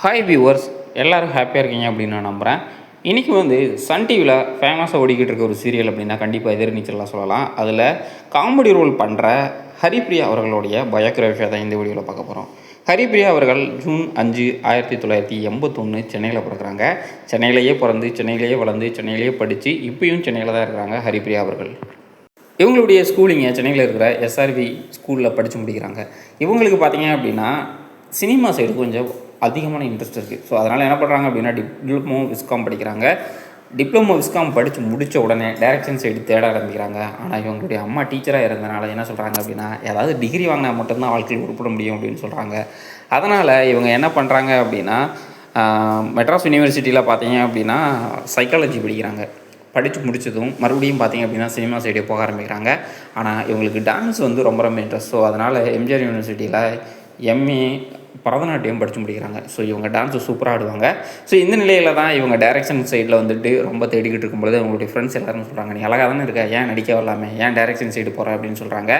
Hi viewers, எல்லோரும் ஹாப்பியாக இருக்கீங்க அப்படின்னு நான் நம்புகிறேன். இன்றைக்கி சன் டிவியில் ஃபேமஸாக ஓடிக்கிட்டு இருக்க ஒரு சீரியல் அப்படின்னா கண்டிப்பாக எதிர்நீச்சல்லாம் சொல்லலாம். அதில் காமெடி ரோல் பண்ணுற ஹரிப்பிரியா அவர்களுடைய பயோகிராஃபியாக தான் இந்த வீடியோவில் பார்க்க போகிறோம். ஹரிப்பிரியா அவர்கள் ஜூன் 5, 1981 சென்னையில் பிறக்கிறாங்க. சென்னையிலேயே பிறந்து, சென்னையிலேயே வளர்ந்து, சென்னையிலேயே படித்து இப்பயும் சென்னையில் தான் இருக்கிறாங்க ஹரிப்பிரியா அவர்கள். இவங்களுடைய ஸ்கூலிங்க சென்னையில் இருக்கிற எஸ்ஆர்வி ஸ்கூலில் படித்து முடிக்கிறாங்க. இவங்களுக்கு பார்த்தீங்க அப்படின்னா சினிமா சைடு கொஞ்சம் அதிகமான இன்ட்ரெஸ்ட் இருக்குது. ஸோ அதனால் என்ன பண்ணுறாங்க அப்படின்னா டிப்ளமோ விஸ்காம் படிக்கிறாங்க. டிப்ளமோ விஸ்காம் படித்து முடித்த உடனே டைரக்ஷன் சைடு தேட ஆரம்பிக்கிறாங்க. ஆனால் இவங்களுடைய அம்மா டீச்சராக இருந்தனால என்ன சொல்கிறாங்க அப்படின்னா, ஏதாவது டிகிரி வாங்கினா மட்டும்தான் வாழ்க்கையில் உருப்பட முடியும் அப்படின்னு சொல்கிறாங்க. அதனால் இவங்க என்ன பண்ணுறாங்க அப்படின்னா, மெட்ராஸ் யூனிவர்சிட்டியில் பார்த்தீங்க அப்படின்னா சைக்காலஜி படிக்கிறாங்க. படித்து முடித்ததும் மறுபடியும் பார்த்திங்க அப்படின்னா சினிமா சைடே போக ஆரம்பிக்கிறாங்க. ஆனால் இவங்களுக்கு டான்ஸ் ரொம்ப ரொம்ப இன்ட்ரெஸ்ட். ஸோ அதனால் எம்ஜிஆர் யூனிவர்சிட்டியில் எம்ஏ பரதநாட்டியம் படித்து முடிக்கிறாங்க. ஸோ இவங்க டான்ஸு சூப்பராக ஆடுவாங்க. ஸோ இந்த நிலையில் தான் இவங்க டைரக்ஷன் சைடில் ரொம்ப தேடிக்கிட்டு இருக்கும்பொழுது அவங்களுடைய ஃப்ரெண்ட்ஸ் எல்லாரும் சொல்கிறாங்க, நீ அழகாக தானே இருக்க, ஏன் நடிக்க வரலாமே, ஏன் டைரக்ஷன் சைடு போகிற அப்படின்னு சொல்கிறாங்க.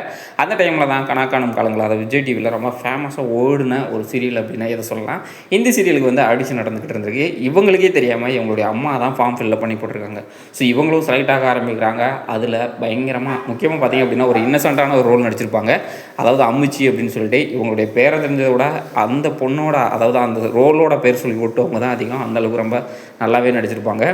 அந்த டைமில் தான் கனாக்காணும் காலங்கள், அதை விஜய் டிவியில் ரொம்ப ஃபேமஸாக ஓடின ஒரு சீரியல் அப்படின்னா இதை சொல்லலாம். இந்த சீரியலுக்கு ஆடிஷன் நடந்துக்கிட்டு இருந்திருக்கு. இவங்களுக்கே தெரியாமல் இவங்களுடைய அம்மா தான் ஃபார்ம் ஃபில்லப் பண்ணி போட்டிருக்காங்க. ஸோ இவங்களும் செலக்ட் ஆக ஆரம்பிக்கிறாங்க. அதில் பயங்கரமாக முக்கியமாக பார்த்திங்க அப்படின்னா ஒரு இன்னசென்ட்டான ஒரு ரோல் நடிச்சிருப்பாங்க. அதாவது அம்மிச்சி அப்படின்னு சொல்லிட்டு இவங்களுடைய பேரை தெரிஞ்சதை விட அந்த பொண்ணோட, அதாவது அந்த ரோலோட பேர் சொல்லி விட்டவங்க தான் அதிகம். அந்தளவுக்கு ரொம்ப நல்லாவே நடிச்சிருப்பாங்க.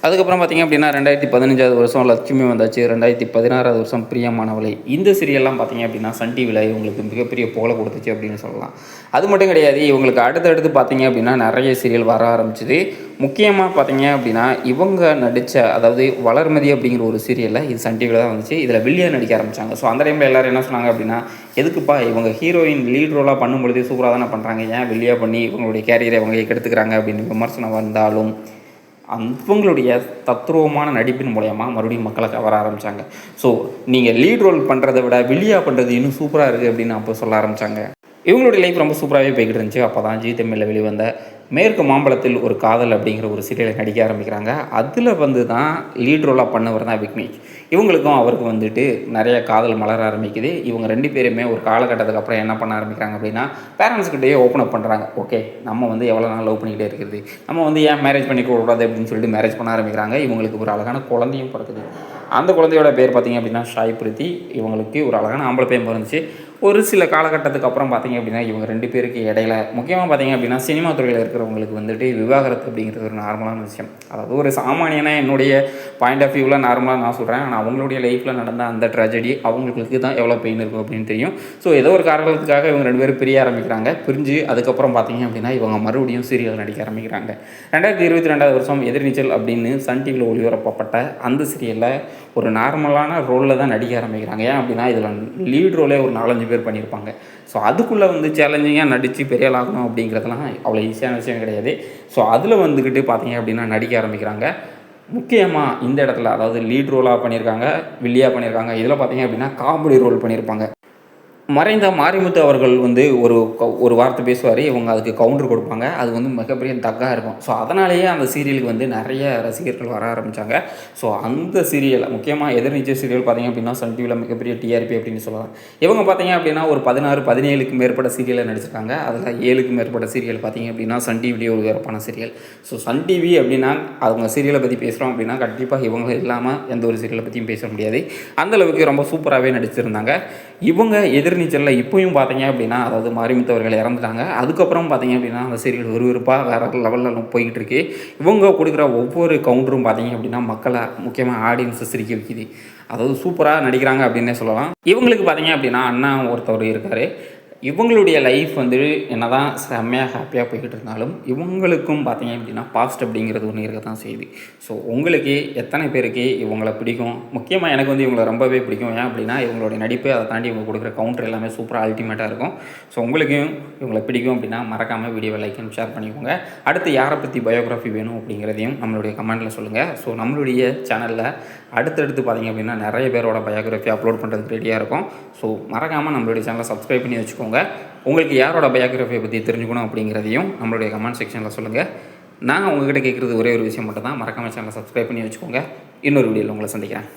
அதுக்கப்புறம் பார்த்திங்க அப்படின்னா 2015 வருஷம் லட்சுமி வந்தாச்சு. 2016 வருஷம் பிரியமானவளை. இந்த சீரியல்லாம் பார்த்திங்க அப்படின்னா சன் டிவியில் இவங்களுக்கு மிகப்பெரிய புகழை கொடுத்துச்சு அப்படின்னு சொல்லலாம். அது மட்டும் கிடையாது, இவங்களுக்கு அடுத்தடுத்து பார்த்திங்க அப்படின்னா நிறைய சீரியல் வர ஆரம்பிச்சுது. முக்கியமாக பார்த்திங்க அப்படின்னா இவங்க நடித்த, அதாவது வளர்மதி அப்படிங்கிற ஒரு சீரியலில் இது சன் டிவியில் தான் வந்துச்சு. இதில் வில்லியா நடிக்க ஆரம்பித்தாங்க. ஸோ அந்த டைமில் எல்லோரும் என்ன சொன்னாங்க அப்படின்னா, எதுக்குப்பா இவங்க ஹீரோயின் லீட் ரோலாக பண்ணும்பொழுது சூப்பராக தானே பண்ணுறாங்க, ஏன் வில்லியா பண்ணி இவங்களுடைய கேரியரை இவங்க கெடுத்துக்கிறாங்க அப்படின்னு விமர்சனம் வந்தாலும் அவங்களுடைய தத்ரூபமான நடிப்பின் மூலயமா மறுபடியும் மக்களை கவர ஆரம்பித்தாங்க. ஸோ நீங்கள் லீட் ரோல் பண்ணுறதை விட வில்லியா பண்ணுறது இன்னும் சூப்பராக இருக்குது அப்படின்னு அப்போ சொல்ல ஆரம்பித்தாங்க. இவங்களுடைய லைஃப் ரொம்ப சூப்பராகவே போய்கிட்டு இருந்துச்சு. அப்போ தான் ஜீ தமிழில் வெளிவந்த மேற்கு மாம்பழத்தில் ஒரு காதல் அப்படிங்கிற ஒரு சீரியலை நடிக்க ஆரம்பிக்கிறாங்க. அதில் தான் லீட் ரோலாக பண்ணவர் தான் விக்னேஷ். இவங்களுக்கும் அவருக்கும் நிறைய காதல் மலர ஆரம்பிக்குது. இவங்க 2 பேருமே ஒரு காலகட்டத்துக்கு அப்புறம் என்ன பண்ண ஆரம்பிக்கிறாங்க அப்படின்னா, பேரண்ட்ஸ்கிட்டயே ஓப்பன் அப் பண்ணுறாங்க. ஓகே, நம்ம எவ்வளோ நாள் லவ் பண்ணிக்கிட்டே இருக்கிறது, நம்ம ஏன் மேரேஜ் பண்ணிக்கூடாது அப்படின்னு சொல்லிட்டு மேரேஜ் பண்ண ஆரம்பிக்கிறாங்க. இவங்களுக்கு ஒரு அழகான குழந்தையும் பிறக்குது. அந்த குழந்தையோட பேர் பார்த்திங்க அப்படின்னா ஷாய் பிரித்தி. இவங்களுக்கு ஒரு அழகான ஆம்பளை பையன் பிறந்துச்சு. ஒரு சில காலகட்டத்துக்கு அப்புறம் பார்த்திங்க அப்படின்னா இவங்க 2 பேருக்கு இடையில முக்கியமாக பார்த்திங்க அப்படின்னா சினிமா துறையில் இருக்கிறவங்களுக்கு விவாகரத்து அப்படிங்கிறது ஒரு நார்மலான விஷயம். அதாவது ஒரு சாமானியனாக என்னுடைய பாயிண்ட் ஆஃப் வியூவில் நார்மலாக நான் சொல்கிறேன். ஆனால் அவங்களுடைய லைஃப்பில் நடந்த அந்த ட்ராஜடி அவங்களுக்கு தான் எவ்வளோ பெயின் இருக்கும் அப்படின்னு தெரியும். ஸோ ஏதோ ஒரு காரணத்துக்காக இவங்க 2 பேரும் பிரிய ஆரம்பிக்கிறாங்க. பிரிஞ்சு அதுக்கப்புறம் பார்த்திங்க அப்படின்னா இவங்க மறுபடியும் சீரியல் நடிக்க ஆரம்பிக்கிறாங்க. 2022 வருஷம் எதிர்நீச்சல் அப்படின்னு சன் டிவியில் ஒளிபரப்பப்பட்ட அந்த சீரியலில் ஒரு நார்மலான ரோலில் தான் நடிக்க ஆரம்பிக்கிறாங்க. ஏன் அப்படின்னா இதில் லீட் ரோலே ஒரு 4-5 பேர் பண்ணியிருப்பாங்க. ஸோ அதுக்குள்ளே சேலஞ்சிங்காக நடித்து பெரிய ஆகணும் அப்படிங்கிறதுலாம் அவ்வளோ ஈஸியான விஷயம் கிடையாது. ஸோ அதில் பார்த்தீங்க அப்படின்னா நடிக்க ஆரம்பிக்கிறாங்க. முக்கியமாக இந்த இடத்துல, அதாவது லீட் ரோலாக பண்ணியிருக்காங்க, வில்லியாக பண்ணியிருக்காங்க. இதில் பார்த்தீங்க அப்படின்னா காமெடி ரோல் பண்ணியிருப்பாங்க. மறைந்த மாரிமுத்து அவர்கள் ஒரு வார்த்தை பேசுவார். இவங்க அதுக்கு கவுண்டர் கொடுப்பாங்க. அது மிகப்பெரிய தக்காக இருக்கும். ஸோ அதனாலேயே அந்த சீரியலுக்கு நிறைய ரசிகர்கள் வர ஆரம்பித்தாங்க. ஸோ அந்த சீரியல் முக்கியமாக எதிர்நீச்சல் சீரியல் பார்த்திங்க அப்படின்னா சன் டிவியில் மிகப்பெரிய டிஆர்பி அப்படின்னு சொல்லலாம். இவங்க பார்த்திங்க அப்படின்னா ஒரு 16-17க்கு மேற்பட்ட சீரியலை நடிச்சிருக்காங்க. அதில் 7க்கு மேற்பட்ட சீரியல் பார்த்திங்க அப்படின்னா சன் டிவிலேயே ஒரு சிறப்பான சீரியல். ஸோ சன் டிவி அப்படின்னா அவங்க சீரியலை பற்றி பேசுகிறோம் அப்படின்னா கண்டிப்பாக இவங்க இல்லாமல் எந்த ஒரு சீரியலை பற்றியும் பேச முடியாது. அந்தளவுக்கு ரொம்ப சூப்பராகவே நடிச்சிருந்தாங்க. இவங்க எதிர்நீச்சலில் இப்போயும் பார்த்தீங்க அப்படின்னா, அதாவது மாரிமுத்து அவர்கள் இறந்துட்டாங்க. அதுக்கப்புறம் பார்த்தீங்க அப்படின்னா அந்த சீரியல் விறுவிறுப்பாக வேறு லெவலில் போய்கிட்டு இருக்கு. இவங்க கொடுக்குற ஒவ்வொரு கவுண்டரும் பார்த்தீங்க அப்படின்னா மக்களை, முக்கியமாக ஆடியன்ஸை சிரிக்க வைக்கிது. அதாவது சூப்பராக நடிக்கிறாங்க அப்படின்னே சொல்லலாம். இவங்களுக்கு பார்த்தீங்க அப்படின்னா அண்ணா ஒருத்தவர் இருக்கார். இவங்களுடைய லைஃப் என்ன தான் செம்மையாக ஹாப்பியாக போய்கிட்டு இருந்தாலும் இவங்களுக்கும் பார்த்திங்க அப்படின்னா பாஸ்ட் அப்படிங்கிறது ஒன்று இருக்க தான் செய்யுது. ஸோ உங்களுக்கு எத்தனை பேருக்கு இவங்களை பிடிக்கும்? முக்கியமாக எனக்கு இவங்களை ரொம்பவே பிடிக்கும். ஏன் அப்படின்னா இவங்களுடைய நடிப்பு, அதை தாண்டி இவங்க கொடுக்குற கவுண்டர் எல்லாமே சூப்பராக அல்டிமேட்டாக இருக்கும். ஸோ உங்களுக்கும் இவங்களை பிடிக்கும் அப்படின்னா மறக்காமல் வீடியோவை லைக் அண்ட் ஷேர் பண்ணிக்கோங்க. அடுத்து யாரை பற்றி பயோகிராஃபி வேணும் அப்படிங்கிறதையும் நம்மளுடைய கமெண்ட்டில் சொல்லுங்கள். ஸோ நம்மளுடைய சேனலில் அடுத்தடுத்து பார்த்திங்க அப்படின்னா நிறைய பேரோட பயோகிராஃபி அப்லோட் பண்ணுறதுக்கு ரெடியாக இருக்கும். ஸோ மறக்காமல் நம்மளுடைய சேனலை சப்ஸ்கிரைப் பண்ணி வச்சுக்கோங்க. உங்களுக்கு யாரோட பயோகிராஃபியை பற்றி தெரிஞ்சுக்கணும் அப்படிங்கிறதையும் நம்மளுடைய கமெண்ட் செக்ஷனில் சொல்லுங்கள். நான் உங்ககிட்ட கேட்குறது ஒரே ஒரு விஷயம் மட்டும் தான், மறக்காமல் சேனலை சப்ஸ்கிரைப் பண்ணி வச்சுக்கோங்க. இன்னொரு வீடியோவில் உங்களை சந்திக்கிறேன்.